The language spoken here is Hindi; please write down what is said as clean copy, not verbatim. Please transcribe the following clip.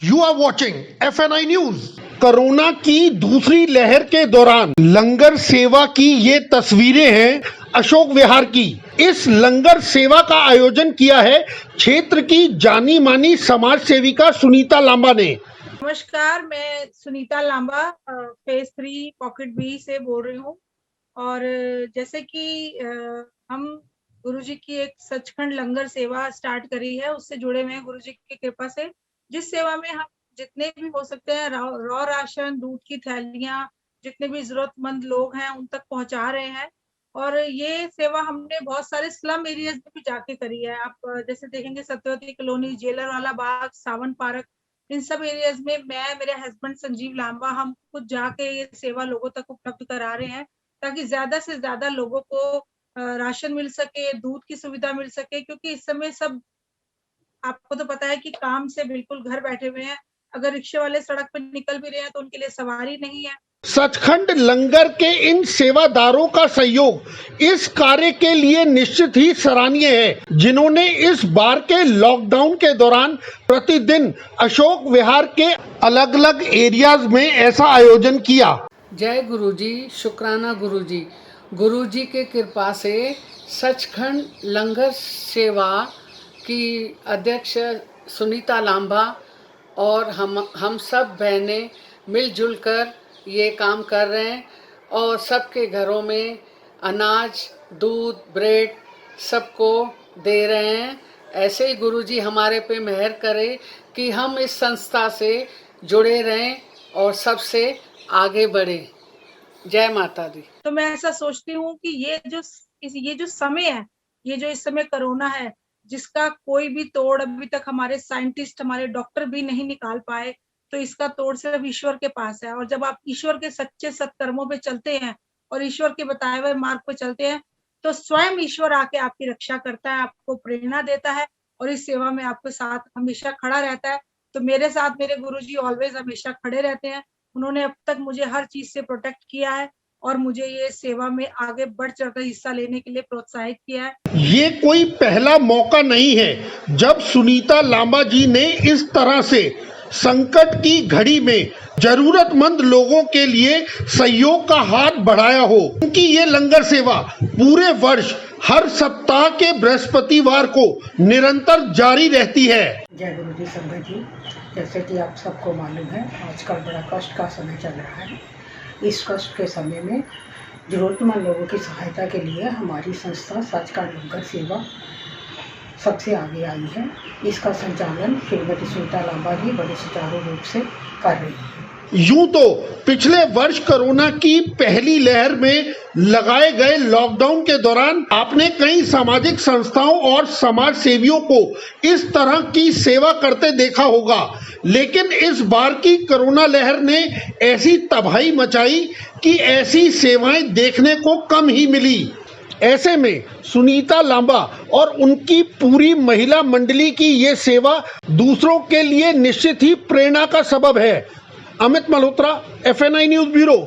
You are watching FNI news. Corona की दूसरी लहर के दौरान लंगर सेवा की ये तस्वीरें हैं अशोक विहार की। इस लंगर सेवा का आयोजन किया है क्षेत्र की जानी मानी समाज सेविका सुनीता लांबा ने। नमस्कार, मैं Sunita Lamba phase 3 pocket B से बोल रही हूँ। और जैसे कि हम गुरुजी की एक सचखंड लंगर सेवा स्टार्ट करी है, उससे जुड़े हुए हैं गुरुजी की कृपा से, जिस सेवा में हम जितने भी हो सकते हैं रॉ राशन, दूध की थैलियां, जितने भी जरूरतमंद लोग हैं उन तक पहुंचा रहे हैं। और ये सेवा हमने बहुत सारे स्लम एरियाज में भी जाके करी है। आप जैसे देखेंगे सत्यवती कॉलोनी, जेलर वाला बाग, सावन पार्क, इन सब एरियाज में मैं, मेरे हस्बैंड संजीव लांबा, हम खुद जाके ये सेवा लोगों तक उपलब्ध करा रहे हैं, ताकि ज्यादा से ज्यादा लोगों को राशन मिल सके, दूध की सुविधा मिल सके। क्योंकि इस समय सब, आपको तो पता है कि काम से बिल्कुल घर बैठे हुए हैं। अगर रिक्शे वाले सड़क पर निकल भी रहे हैं तो उनके लिए सवारी नहीं है। सचखंड लंगर के इन सेवादारों का सहयोग इस कार्य के लिए निश्चित ही सराहनीय है, जिन्होंने इस बार के लॉकडाउन के दौरान प्रतिदिन अशोक विहार के अलग अलग एरियाज में ऐसा आयोजन किया। जय गुरुजी, शुक्राना गुरुजी। गुरुजी के कृपा से सचखंड लंगर सेवा की अध्यक्ष सुनीता लांबा और हम सब बहनें मिलजुल कर ये काम कर रहे हैं और सबके घरों में अनाज, दूध, ब्रेड सबको दे रहे हैं। ऐसे ही गुरुजी हमारे पे मेहर करे कि हम इस संस्था से जुड़े रहें और सबसे आगे बढ़ें। जय माता दी। तो मैं ऐसा सोचती हूँ कि ये जो समय है, ये जो इस समय कोरोना है, जिसका कोई भी तोड़ अभी तक हमारे साइंटिस्ट, हमारे डॉक्टर भी नहीं निकाल पाए, तो इसका तोड़ सिर्फ ईश्वर के पास है। और जब आप ईश्वर के सच्चे सत्कर्मों पे चलते हैं और ईश्वर के बताए हुए मार्ग पे चलते हैं, तो स्वयं ईश्वर आके आपकी रक्षा करता है, आपको प्रेरणा देता है और इस सेवा में आपके साथ हमेशा खड़ा रहता है। तो मेरे साथ मेरे गुरुजी ऑलवेज हमेशा खड़े रहते हैं। उन्होंने अब तक मुझे हर चीज से प्रोटेक्ट किया है और मुझे ये सेवा में आगे बढ़ चढ़कर हिस्सा लेने के लिए प्रोत्साहित किया है। ये कोई पहला मौका नहीं है जब सुनीता लांबा जी ने इस तरह से संकट की घड़ी में जरूरतमंद लोगों के लिए सहयोग का हाथ बढ़ाया हो। उनकी ये लंगर सेवा पूरे वर्ष हर सप्ताह के बृहस्पतिवार को निरंतर जारी रहती है। जय गुरु जी, संगत जी, जैसे कि आप सबको मालूम है, आजकल बड़ा कष्ट का समय चल रहा है। इस कष्ट के समय में जरूरतमंद लोगों की सहायता के लिए हमारी संस्था सचखंड लंगर सेवा सबसे आगे आई है। इसका संचालन श्रीमती सुनीता लांबा जी बड़े सुचारू रूप से कर रही है। यूं तो पिछले वर्ष कोरोना की पहली लहर में लगाए गए लॉकडाउन के दौरान आपने कई सामाजिक संस्थाओं और समाज सेवियों को इस तरह की सेवा करते देखा होगा, लेकिन इस बार की कोरोना लहर ने ऐसी तबाही मचाई कि ऐसी सेवाएं देखने को कम ही मिली। ऐसे में सुनीता लांबा और उनकी पूरी महिला मंडली की ये सेवा दूसरों के लिए निश्चित ही प्रेरणा का सबब है। Amit Malhotra, FNI news bureau.